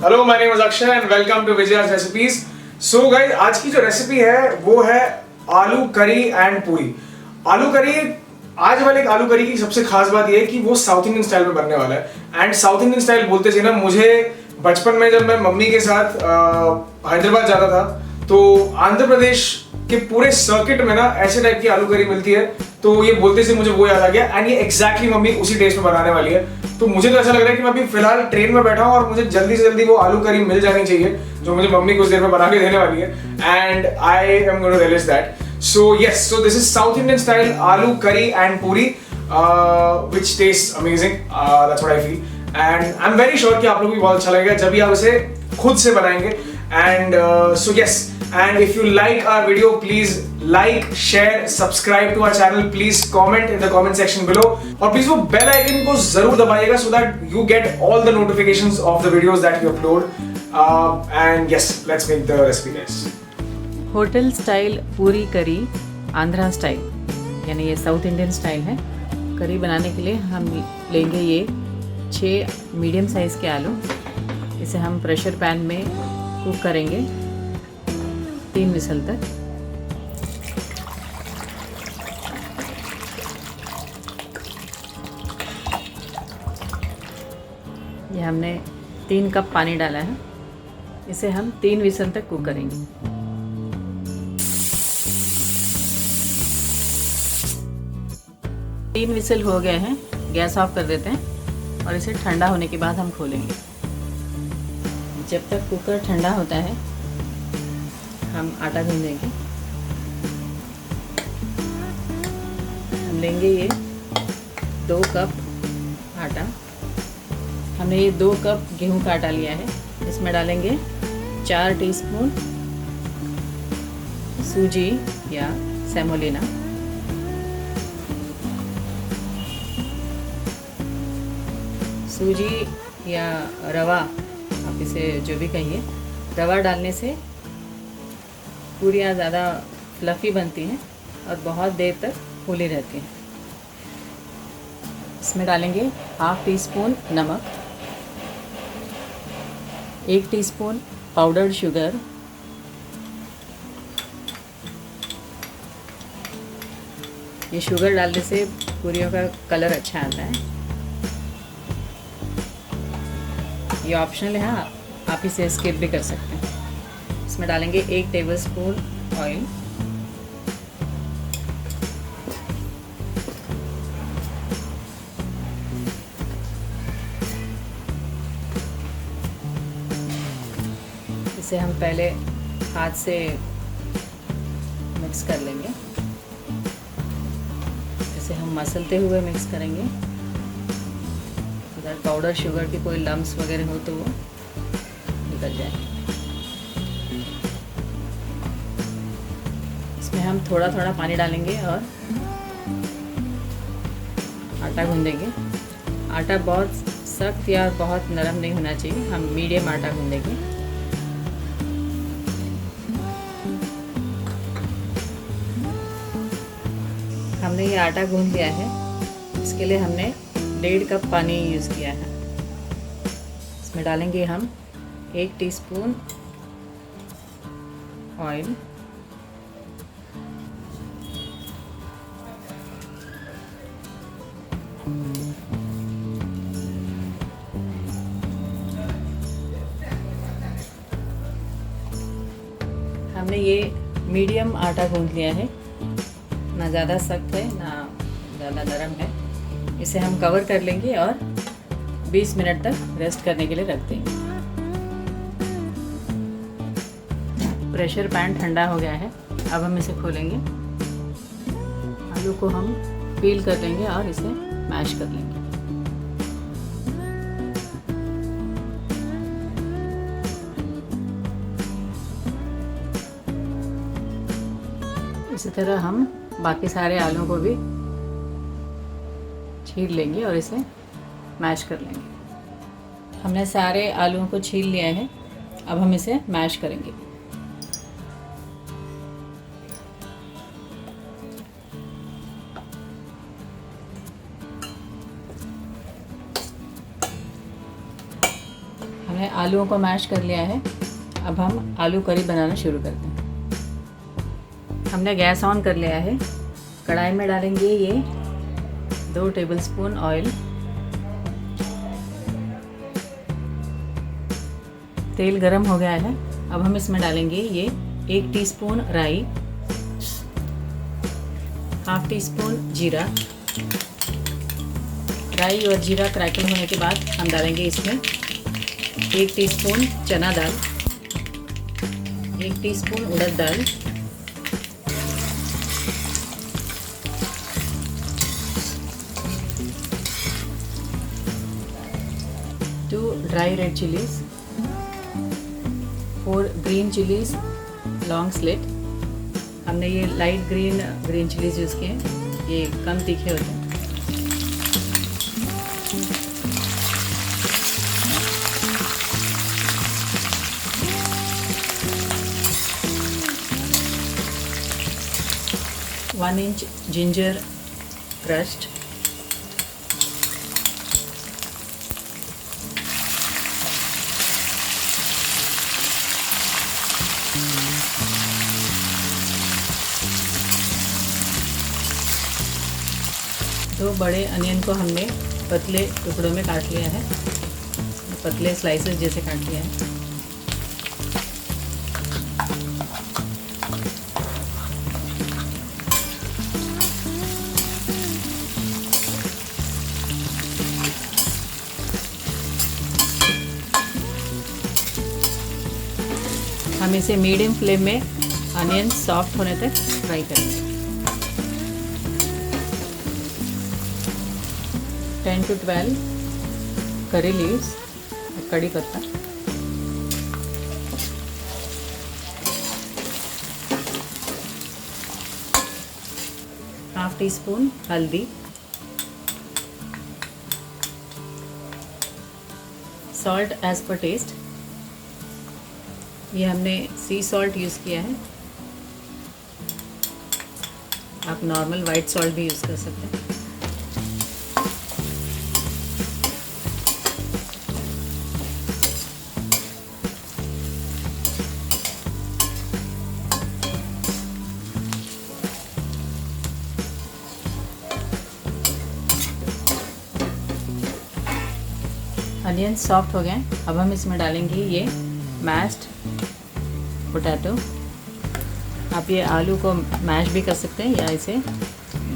Hello, my name is Akshay and welcome to Vijaya's recipes. So guys, आज की जो recipe है वो है आलू करी एंड पूरी। आलू करी, आज वाले आलू करी की सबसे खास बात ये है कि वो साउथ इंडियन स्टाइल में बनने वाला है। एंड साउथ इंडियन स्टाइल बोलते थे ना, मुझे बचपन में जब मैं मम्मी के साथ हैदराबाद जाता था तो आंध्र प्रदेश के पूरे सर्किट में ना ऐसे टाइप की आलू करी मिलती है, तो ये बोलते से मुझे वो याद आ गया। एंड ये एग्जैक्टली मम्मी उसी टेस्ट में बनाने वाली है। तो मुझे तो ऐसा लग रहा है कि मैं अभी फिलहाल ट्रेन में बैठा हूँ और मुझे जल्दी से जल्दी वो आलू करी मिल जानी चाहिए जो मुझे मम्मी कुछ देर में बना के देने वाली है। And I am going to realise that. So yes, so this is south Indian style aloo curry and puri which taste amazing, that's what I feel. And I am very sure कि आप लोगों को भी बहुत अच्छा लगेगा जब भी आप इसे खुद से बनाएंगे। And so yes, and if you like our video, please like, share, subscribe to our channel, please comment in the comment section below और please वो bell icon को जरूर दबाइएगा so that you get all the notifications of the videos that we upload. And yes, let's make the recipe guys. Hotel style पूरी करी, Andhra style, यानी ये south Indian style है। करी बनाने के लिए हम लेंगे ये 6 मीडियम साइज़ के आलू। इसे हम प्रेशर पैन में कुक करेंगे 3 विसल तक। ये हमने 3 कप पानी डाला है, इसे हम 3 विसल तक कुक करेंगे। तीन विसल हो गए हैं, गैस ऑफ कर देते हैं और इसे ठंडा होने के बाद हम खोलेंगे। जब तक कुकर ठंडा होता है हम आटा गूंदेंगे। हम लेंगे ये 2 कप आटा। हमने ये 2 कप गेहूं का आटा लिया है। इसमें डालेंगे 4 टीस्पून सूजी या सेमोलिना, सूजी या रवा, आप इसे जो भी कहिए। रवा डालने से पूरियाँ ज़्यादा फ्लफ़ी बनती हैं और बहुत देर तक फूली रहती हैं। इसमें डालेंगे 1/2 टीस्पून नमक, 1 टीस्पून पाउडर्ड शुगर, ये शुगर डालने से पूरियों का कलर अच्छा आता है। ये ऑप्शनल है, आप इसे स्किप भी कर सकते हैं। इसमें डालेंगे 1 टेबलस्पून ऑयल, इसे हम पहले हाथ से मिक्स कर लेंगे। इसे हम मसलते हुए मिक्स करेंगे, अगर पाउडर शुगर की कोई लम्स वगैरह हो तो वो निकल जाए। इसमें हम थोड़ा थोड़ा पानी डालेंगे और आटा गूंदेंगे। आटा बहुत सख्त या बहुत नरम नहीं होना चाहिए, हम मीडियम आटा गूंदेंगे। हमने ये आटा गूंद लिया है। इसके लिए हमने 1.5 कप पानी यूज़ किया है। इसमें डालेंगे हम 1 टीस्पून ऑयल, हमने ये मीडियम आटा गूंद लिया है, ना ज़्यादा सख्त है ना ज़्यादा नरम है। इसे हम कवर कर लेंगे और 20 मिनट तक रेस्ट करने के लिए रख देंगे। प्रेशर पैन ठंडा हो गया है, अब हम इसे खोलेंगे। आलू को हम पील कर लेंगे और इसे मैश कर लेंगे। इसी तरह हम बाकी सारे आलू को भी छील लेंगे और इसे मैश कर लेंगे। हमने सारे आलूओं को छील लिया है, अब हम इसे मैश करेंगे। हमने आलूओं को मैश कर लिया है। अब हम आलू करी बनाना शुरू करते हैं। हमने गैस ऑन कर लिया है। कढ़ाई में डालेंगे ये 2 टेबलस्पून ऑयल। तेल गरम हो गया है। अब हम इसमें डालेंगे ये 1 टीस्पून राई, हाफ टी स्पून जीरा। राई और जीरा क्रैकल होने के बाद हम डालेंगे इसमें 1 टीस्पून चना दाल, 1 टीस्पून उड़द दाल, 2 dry red chillies, 4 green chillies long slit. हमने ये लाइट ग्रीन चिलीज यूज़ किए हैं, ये कम तीखे होते हैं। वन इंच जिंजर क्रश्ड, दो बड़े अनियन को हमने पतले टुकड़ों में काट लिया है, पतले स्लाइसेस जैसे काट लिया है। हम इसे मीडियम फ्लेम में अनियन सॉफ्ट होने तक फ्राई करेंगे। 10 to 12 करी लीव्स, कड़ी पत्ता, हाफ टी स्पून हल्दी, सॉल्ट एज पर टेस्ट। ये हमने सी सॉल्ट यूज़ किया है, आप नॉर्मल वाइट सॉल्ट भी यूज़ कर सकते हैं। अनियन सॉफ्ट हो गए। अब हम इसमें डालेंगे ये मैश्ड पोटैटो। आप ये आलू को मैश भी कर सकते हैं या इसे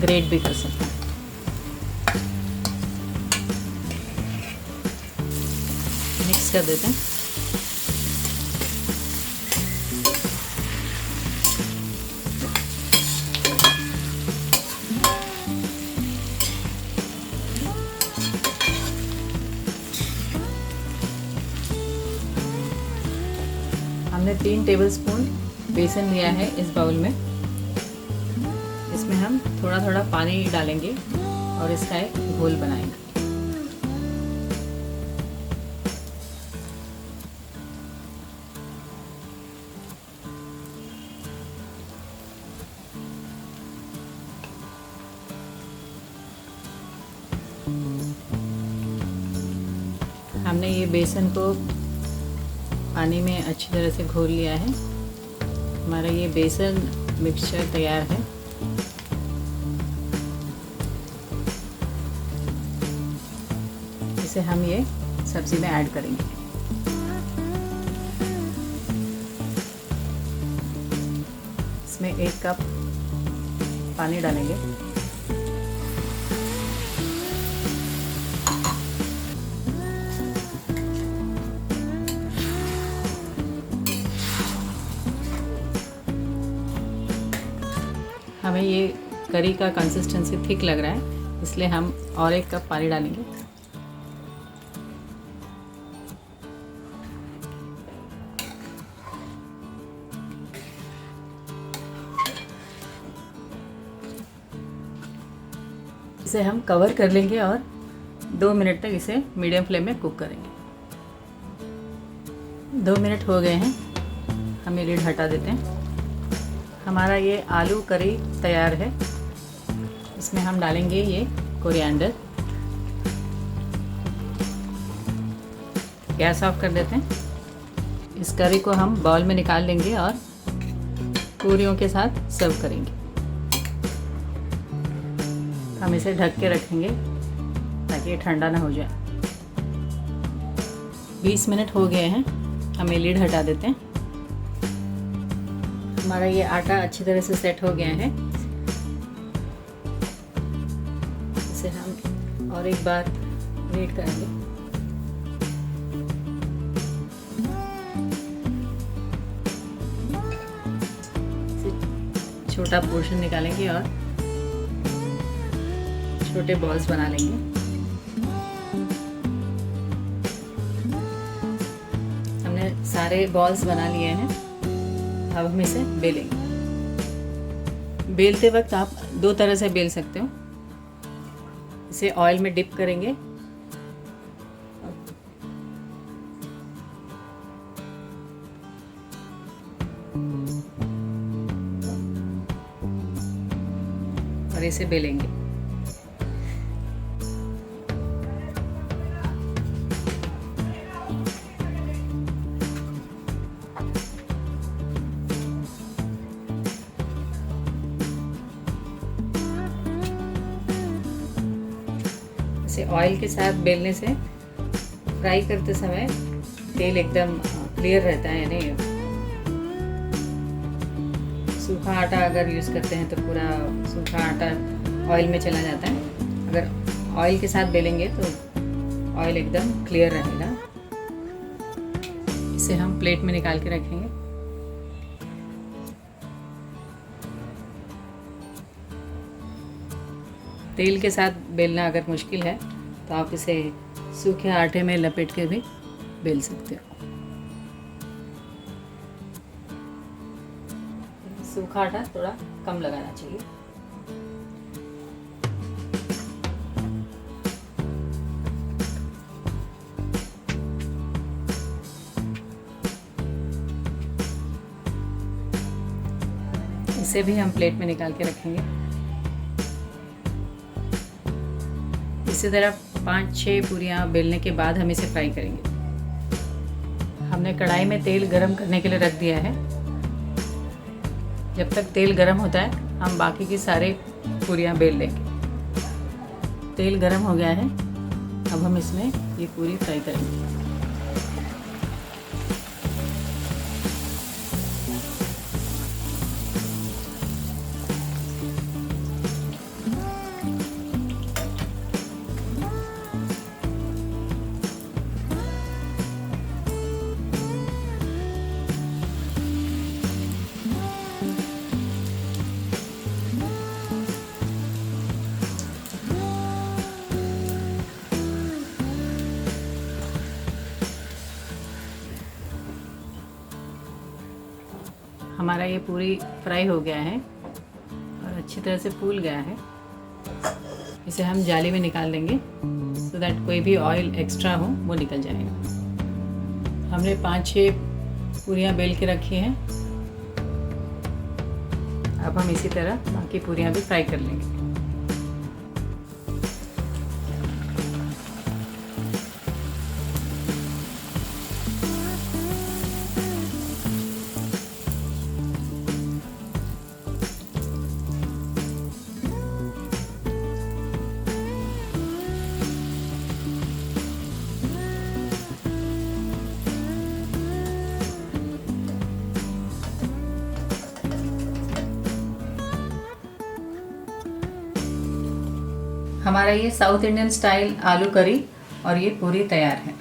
ग्रेट भी कर सकते हैं। मिक्स कर देते हैं। हमने 3 टेबलस्पून बेसन लिया है इस बाउल में। इसमें हम थोड़ा थोड़ा पानी डालेंगे और इसका एक घोल बनाएंगे। हमने ये बेसन को पानी में अच्छी तरह से घोल लिया है। हमारा ये बेसन मिक्सचर तैयार है। इसे हम ये सब्जी में ऐड करेंगे। इसमें 1 कप पानी डालेंगे। हमें ये करी का कंसिस्टेंसी थिक लग रहा है, इसलिए हम और 1 कप पानी डालेंगे। इसे हम कवर कर लेंगे और 2 मिनट तक इसे मीडियम फ्लेम में कुक करेंगे। 2 मिनट हो गए हैं, हम ये लिड हटा देते हैं। हमारा ये आलू करी तैयार है। इसमें हम डालेंगे ये कोरिएंडर, गैस ऑफ कर देते हैं। इस करी को हम बाउल में निकाल लेंगे और पूरियों के साथ सर्व करेंगे। हम इसे ढक के रखेंगे ताकि ये ठंडा ना हो जाए। 20 मिनट हो गए हैं, हमें लीड हटा देते हैं। हमारा ये आटा अच्छी तरह से सेट हो गया है। इसे हम और एक बार नीट करेंगे। इसे छोटा पोर्शन निकालेंगे और छोटे बॉल्स बना लेंगे। हमने सारे बॉल्स बना लिए हैं। अब हम इसे बेलेंगे। बेलते वक्त आप 2 तरह से बेल सकते हो। इसे ऑयल में डिप करेंगे और इसे बेलेंगे। इसे ऑयल के साथ बेलने से फ्राई करते समय तेल एकदम क्लियर रहता है, यानी सूखा आटा अगर यूज़ करते हैं तो पूरा सूखा आटा ऑयल में चला जाता है। अगर ऑयल के साथ बेलेंगे तो ऑयल एकदम क्लियर रहेगा। इसे हम प्लेट में निकाल के रखेंगे। तेल के साथ बेलना अगर मुश्किल है तो आप इसे सूखे आटे में लपेट के भी बेल सकते हो। सूखा आटा थोड़ा कम लगाना चाहिए। इसे भी हम प्लेट में निकाल के रखेंगे। इसी तरह 5-6 पूरियाँ बेलने के बाद हम इसे फ्राई करेंगे। हमने कढ़ाई में तेल गरम करने के लिए रख दिया है। जब तक तेल गरम होता है हम बाकी की सारे पूरियाँ बेल लेंगे। तेल गरम हो गया है, अब हम इसमें ये पूरी फ्राई करेंगे। हमारा ये पूरी फ्राई हो गया है और अच्छी तरह से फूल गया है। इसे हम जाली में निकाल देंगे सो दैट कोई भी ऑयल एक्स्ट्रा हो वो निकल जाएगा। हमने 5-6 पूरियाँ बेल के रखी हैं। अब हम इसी तरह बाकी पूरियाँ भी फ्राई कर लेंगे। हमारा ये साउथ इंडियन स्टाइल आलू करी और ये पूरी तैयार है।